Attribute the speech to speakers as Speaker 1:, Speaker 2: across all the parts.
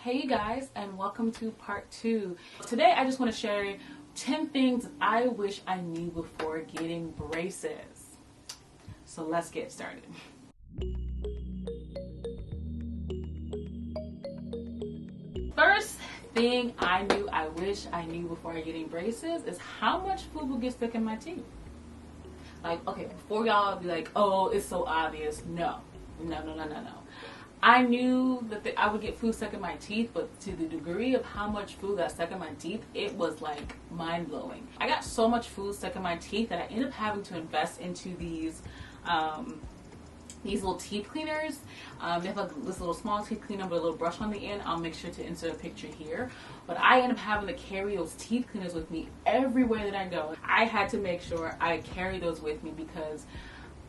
Speaker 1: Hey you guys, and welcome to part 2. Today I just want to share 10 things I wish I knew before getting braces. So let's get started. First thing I wish I knew before getting braces is how much food will get stuck in my teeth. Like, okay, before y'all be like, oh, it's so obvious. No. I knew that I would get food stuck in my teeth, but to the degree of how much food got stuck in my teeth, it was like mind-blowing. I got so much food stuck in my teeth that I ended up having to invest into these little teeth cleaners. They have like this little small teeth cleaner with a little brush on the end. I'll make sure to insert a picture here. But I ended up having to carry those teeth cleaners with me everywhere that I go. I had to make sure I carry those with me because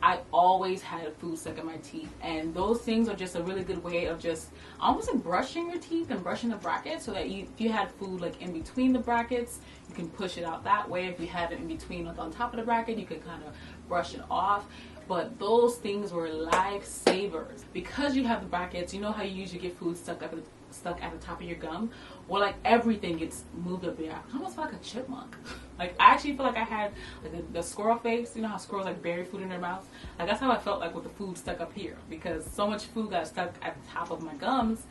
Speaker 1: I always had food stuck in my teeth, and those things are just a really good way of just almost like brushing your teeth and brushing the brackets, so that if you had food like in between the brackets, you can push it out that way. If you have it in between, like on top of the bracket, you can kind of brush it off. But those things were lifesavers because you have the brackets. You know how you usually get food stuck at the top of your gum? Well, like everything gets moved up there. I almost felt like a chipmunk. Like I actually feel like I had like the squirrel face. You know how squirrels like bury food in their mouths? Like that's how I felt like with the food stuck up here, because so much food got stuck at the top of my gums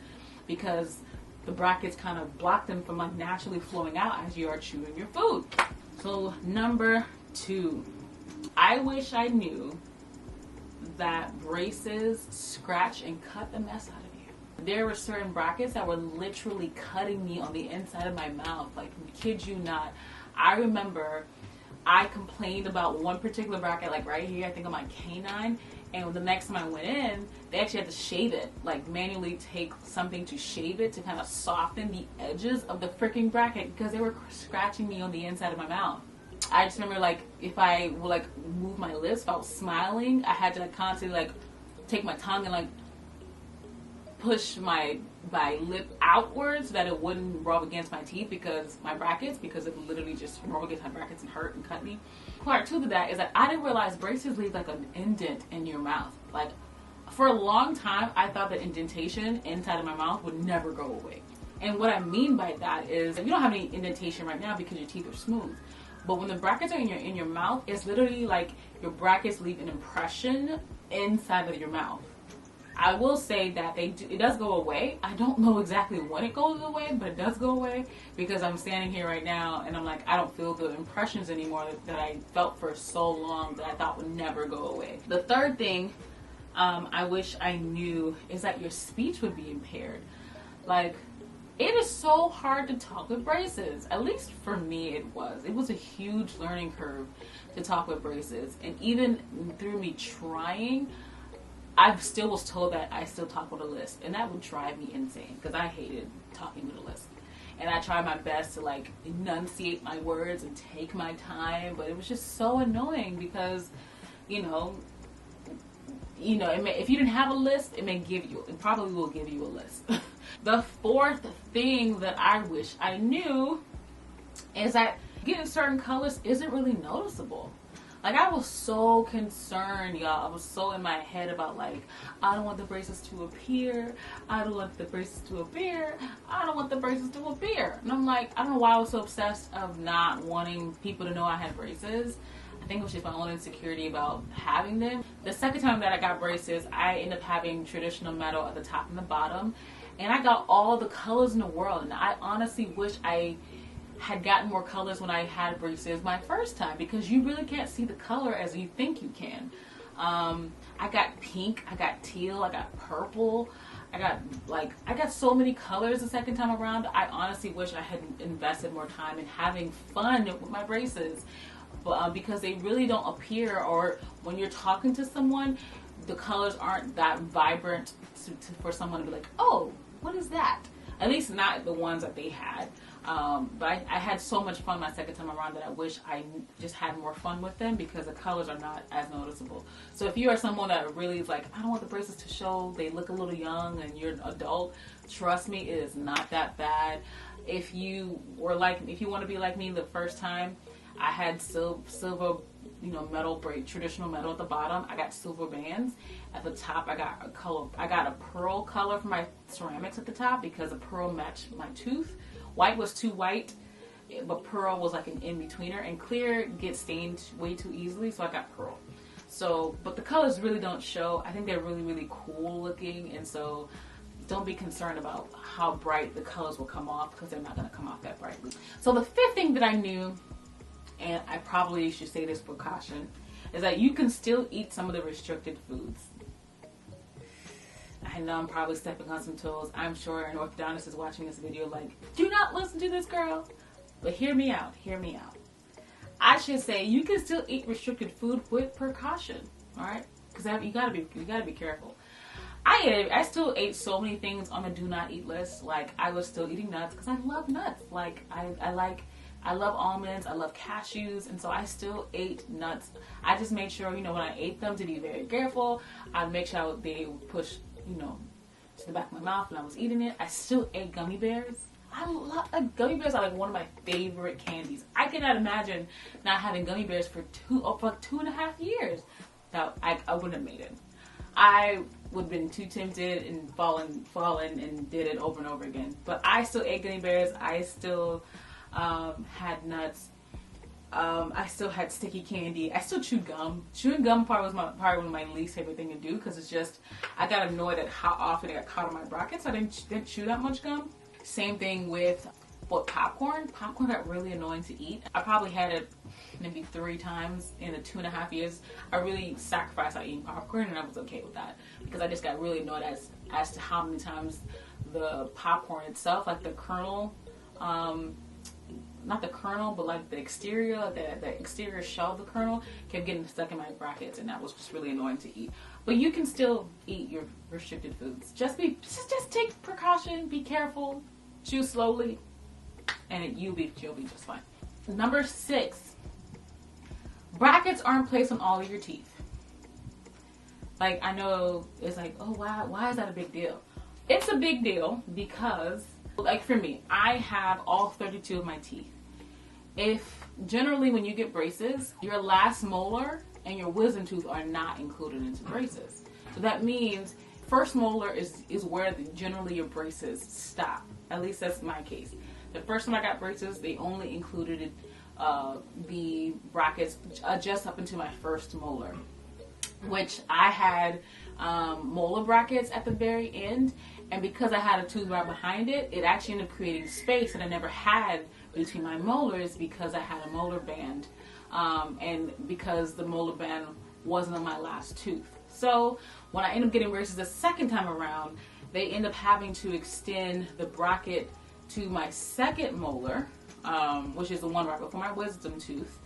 Speaker 1: because the brackets kind of blocked them from like naturally flowing out as you are chewing your food. So number 2, I wish I knew that braces scratch and cut the mess out of you. There were certain brackets that were literally cutting me on the inside of my mouth. Like, kid you not. I remember I complained about one particular bracket, like right here, I think on my canine, and the next time I went in, they actually had to shave it, like manually take something to shave it to kind of soften the edges of the freaking bracket because they were scratching me on the inside of my mouth. I just remember, like, if I would like move my lips, if I was smiling, I had to like constantly like take my tongue and like push my lip outwards so that it wouldn't rub against my teeth because it would literally just rub against my brackets and hurt and cut me. Part 2 to that is that I didn't realize braces leave like an indent in your mouth. Like, for a long time, I thought that indentation inside of my mouth would never go away. And what I mean by that is, you don't have any indentation right now because your teeth are smooth. But when the brackets are in your mouth, it's literally like your brackets leave an impression inside of your mouth. I will say that it does go away. I don't know exactly when it goes away, but it does go away because I'm standing here right now and I'm like, I don't feel the impressions anymore that I felt for so long that I thought would never go away. The third thing I wish I knew is that your speech would be impaired. Like, it is so hard to talk with braces. At least for me it was. It was a huge learning curve to talk with braces. And even through me trying, I still was told that I still talk with a lisp. And that would drive me insane because I hated talking with a lisp. And I tried my best to like enunciate my words and take my time. But it was just so annoying because, if you didn't have a lisp, it probably will give you a lisp. The fourth thing that I wish I knew is that getting certain colors isn't really noticeable. Like, I was so concerned, y'all. I was so in my head about, like, I don't want the braces to appear. I don't want the braces to appear. I don't want the braces to appear. And I'm like, I don't know why I was so obsessed of not wanting people to know I had braces. I think it was just my own insecurity about having them. The second time that I got braces, I ended up having traditional metal at the top and the bottom. And I got all the colors in the world. And I honestly wish I had gotten more colors when I had braces my first time, because you really can't see the color as you think you can. I got pink, I got teal, I got purple. I got so many colors the second time around. I honestly wish I had invested more time in having fun with my braces. Because they really don't appear, or when you're talking to someone, the colors aren't that vibrant for someone to be like, oh, what is that? At least not the ones that they had. But I had so much fun my second time around that I wish I just had more fun with them because the colors are not as noticeable. So if you are someone that really is like, I don't want the braces to show, they look a little young, and you're an adult, trust me, it is not that bad. If you want to be like me the first time, I had silver, you know, metal braid, traditional metal at the bottom. I got silver bands at the top. I got a pearl color for my ceramics at the top because the pearl matched my tooth. White was too white, but pearl was like an in-betweener, and clear gets stained way too easily, so I got pearl. So, but the colors really don't show. I think they're really, really cool looking, and so don't be concerned about how bright the colors will come off, because they're not going to come off that brightly. So the fifth thing that I knew, and I probably should say this with caution, is that you can still eat some of the restricted foods. I know I'm probably stepping on some toes. I'm sure an orthodontist is watching this video like, do not listen to this girl. But hear me out, hear me out. I should say you can still eat restricted food with precaution, all right? Because you gotta be careful. I still ate so many things on the do not eat list. Like, I was still eating nuts because I love nuts. Like, I love almonds, I love cashews, and so I still ate nuts. I just made sure, you know, when I ate them, to be very careful. I'd make sure they would push, you know, to the back of my mouth when I was eating it. I still ate gummy bears. Gummy bears are like one of my favorite candies. I cannot imagine not having gummy bears for 2.5 years. I wouldn't have made it. I would have been too tempted and fallen and did it over and over again. But I still ate gummy bears. I still had nuts. I still had sticky candy. I still chewed gum. Chewing gum probably one of my least favorite thing to do, because it's just, I got annoyed at how often it got caught on my brackets. So I didn't chew that much gum. Same thing with popcorn. Popcorn got really annoying to eat. I probably had it maybe 3 times in the 2.5 years. I really sacrificed out eating popcorn, and I was okay with that, because I just got really annoyed as to how many times the popcorn itself, like the kernel, not the kernel, but like the exterior, the exterior shell of the kernel kept getting stuck in my brackets, and that was just really annoying to eat. But you can still eat your restricted foods. Just take precaution, be careful, chew slowly, and you'll be just fine. Number 6, brackets aren't placed on all of your teeth. Like, I know it's like, oh, why is that a big deal? It's a big deal because, like, for me, I have all 32 of my teeth. Generally when you get braces, your last molar and your wisdom tooth are not included into braces. So that means first molar is where generally your braces stop. At least that's my case. The first time I got braces, they only included the brackets just up into my first molar, which I had molar brackets at the very end, and because I had a tooth right behind it, it actually ended up creating space that I never had between my molars, because I had a molar band, and because the molar band wasn't on my last tooth. So when I ended up getting braces the second time around, they end up having to extend the bracket to my second molar, which is the one right before my wisdom tooth,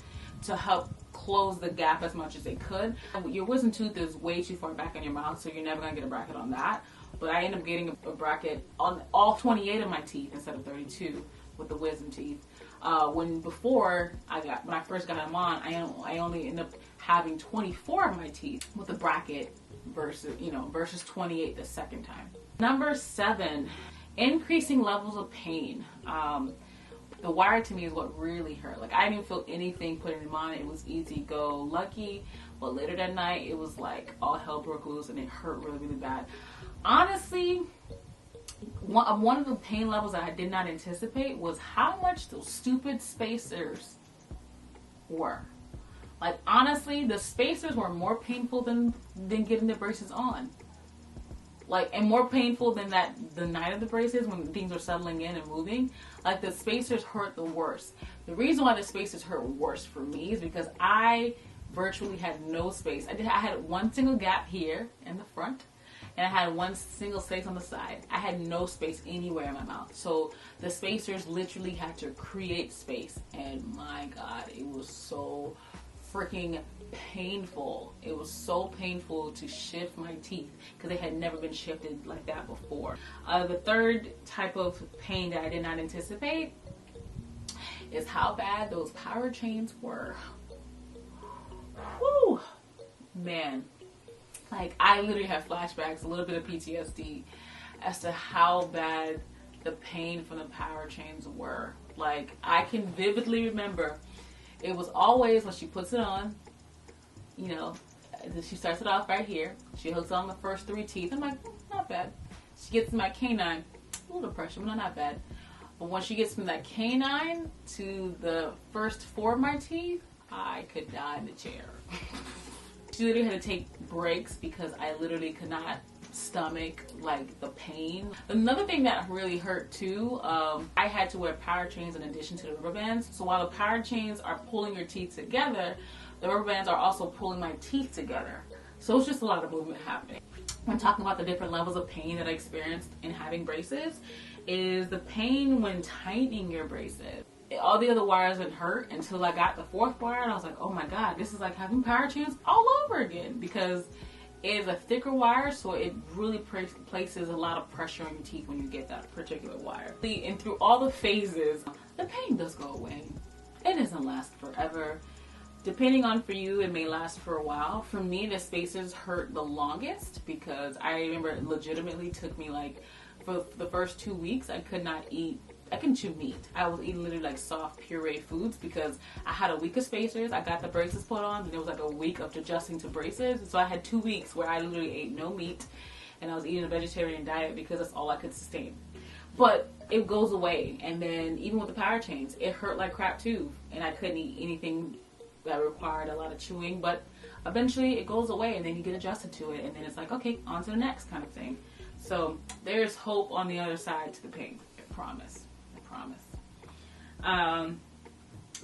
Speaker 1: to help close the gap as much as they could. Your wisdom tooth is way too far back in your mouth, so you're never going to get a bracket on that. But I ended up getting a bracket on all 28 of my teeth instead of 32 with the wisdom teeth. When I first got them on, I only ended up having 24 of my teeth with the bracket versus 28 the second time. Number 7, increasing levels of pain. The wire to me is what really hurt. Like, I didn't feel anything putting them on. It was easy go lucky, but later that night it was like all hell broke loose, and it hurt really, really bad. Honestly, one of the pain levels that I did not anticipate was how much those stupid spacers were. Like, honestly, the spacers were more painful than getting the braces on. Like, and more painful than the night of the braces when things were settling in and moving. Like, the spacers hurt the worst. The reason why the spacers hurt worse for me is because I virtually had no space. I had one single gap here in the front, and I had one single space on the side. I had no space anywhere in my mouth. So the spacers literally had to create space, and my God, it was so freaking painful. It was so painful to shift my teeth because they had never been shifted like that before. The third type of pain that I did not anticipate is how bad those power chains were. Whew, man. Like, I literally have flashbacks, a little bit of PTSD as to how bad the pain from the power chains were. Like, I can vividly remember It was always when she puts it on, you know, she starts it off right here. She hooks on the first 3 teeth. I'm like, not bad. She gets my canine, a little pressure, but not bad. But when she gets from that canine to the first 4 of my teeth, I could die in the chair. She literally had to take breaks because I literally could not stomach like the pain. Another thing that really hurt too, I had to wear power chains in addition to the rubber bands. So while the power chains are pulling your teeth together, the rubber bands are also pulling my teeth together. So it's just a lot of movement happening. When talking about the different levels of pain that I experienced in having braces, is the pain when tightening your braces. All the other wires didn't hurt until I got the 4th wire, and I was like, oh my god, this is like having power chains all over again, because it is a thicker wire, so it really places a lot of pressure on your teeth when you get that particular wire. And through all the phases, the pain does go away. It doesn't last forever. Depending on for you, it may last for a while. For me, the spacers hurt the longest because I remember it legitimately took me like, for the first 2 weeks, I couldn't chew meat. I was eating literally like soft puree foods because I had a week of spacers. I got the braces put on, and it was like a week of adjusting to braces. So I had 2 weeks where I literally ate no meat, and I was eating a vegetarian diet because that's all I could sustain. But it goes away, and then even with the power chains, it hurt like crap too, and I couldn't eat anything that required a lot of chewing. But eventually it goes away, and then you get adjusted to it, and then it's like, okay, on to the next kind of thing. So there's hope on the other side to the pain. I promise.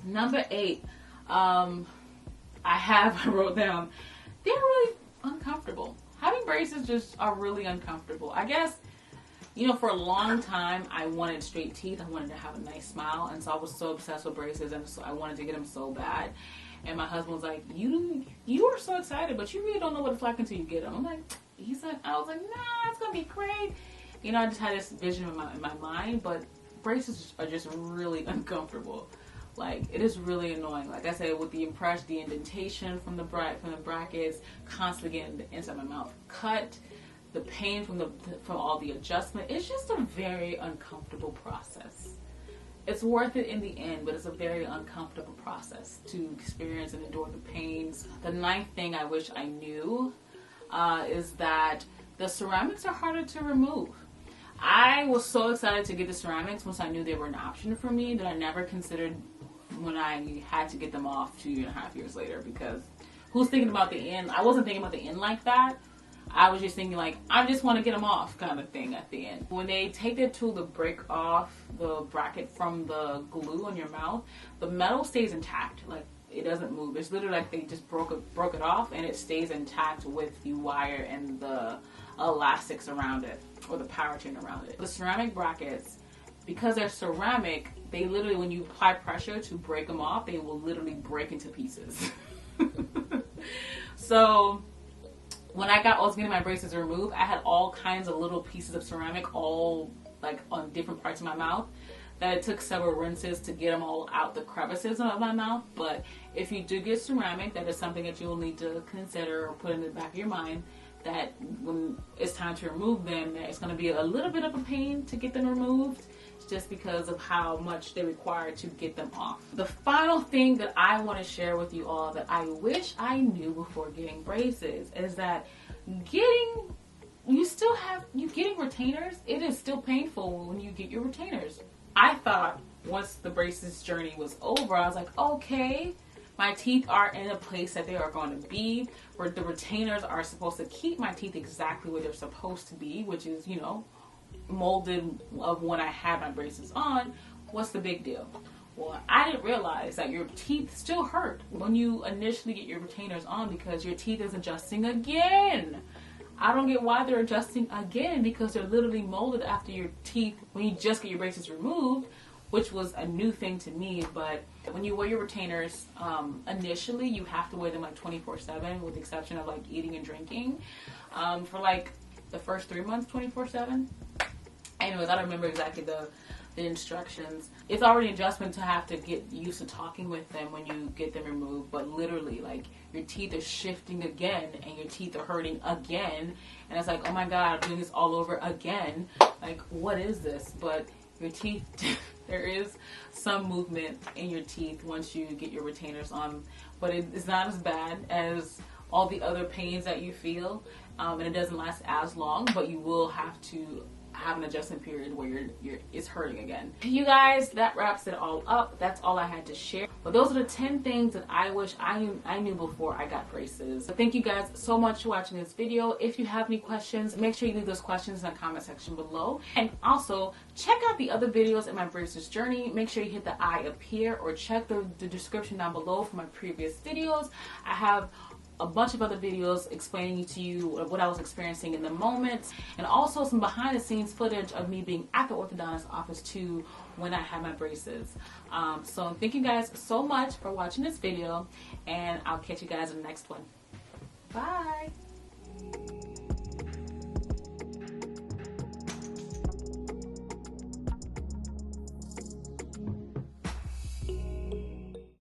Speaker 1: Number 8, I wrote down, they're really uncomfortable. Having braces just are really uncomfortable. I guess, you know, for a long time, I wanted straight teeth. I wanted to have a nice smile, and so I was so obsessed with braces, and so I wanted to get them so bad. And my husband was like, you are so excited, but you really don't know what it's like until you get them. I'm like, I was like, nah, it's gonna be great. You know, I just had this vision in my mind, but braces are just really uncomfortable. Like, it is really annoying. Like I said, with the indentation from the brackets, constantly getting inside my mouth cut, the pain from all the adjustment. It's just a very uncomfortable process. It's worth it in the end, but it's a very uncomfortable process to experience and endure the pains. The 9th thing I wish I knew is that the ceramics are harder to remove. I was so excited to get the ceramics once I knew they were an option for me that I never considered when I had to get them off 2.5 years later, because who's thinking about the end? I wasn't thinking about the end like that. I was just thinking like, I just want to get them off kind of thing at the end. When they take their tool to break off the bracket from the glue on your mouth, the metal stays intact. Like, it doesn't move. It's literally like they just broke it off, and it stays intact with the wire and the elastics around it, or the power chain around it. The ceramic brackets, because they're ceramic, they literally, when you apply pressure to break them off, they will literally break into pieces. So when I was getting my braces removed, I had all kinds of little pieces of ceramic all like on different parts of my mouth that it took several rinses to get them all out the crevices of my mouth. But if you do get ceramic, that is something that you'll need to consider or put in the back of your mind, that when it's time to remove them, that it's going to be a little bit of a pain to get them removed, just because of how much they require to get them off. The final thing that I want to share with you all that I wish I knew before getting braces is that getting retainers, it is still painful when you get your retainers. I thought once the braces journey was over, I was like, okay, my teeth are in a place that they are going to be, where the retainers are supposed to keep my teeth exactly where they're supposed to be, which is, you know, molded of when I had my braces on. What's the big deal? Well, I didn't realize that your teeth still hurt when you initially get your retainers on, because your teeth is adjusting again. I don't get why they're adjusting again, because they're literally molded after your teeth when you just get your braces removed, which was a new thing to me. But when you wear your retainers, initially you have to wear them like 24/7, with the exception of like eating and drinking, for like the first 3 months, 24/7. Anyways, I don't remember exactly the instructions. It's already an adjustment to have to get used to talking with them when you get them removed, but literally, like, your teeth are shifting again, and your teeth are hurting again, and it's like, oh my god, I'm doing this all over again. Like, what is this? But your teeth There is some movement in your teeth once you get your retainers on, but it's not as bad as all the other pains that you feel, and it doesn't last as long, but you will have to have an adjustment period where it's hurting again. You guys, that wraps it all up. That's all I had to share. But those are the 10 things that I wish I knew before I got braces. So thank you guys so much for watching this video. If you have any questions, make sure you leave those questions in the comment section below. And also, check out the other videos in my braces journey. Make sure you hit the I up here or check the description down below for my previous videos. I have a bunch of other videos explaining to you what I was experiencing in the moment, and also some behind the scenes footage of me being at the orthodontist office too when I had my braces. So thank you guys so much for watching this video, and I'll catch you guys in the next one. Bye.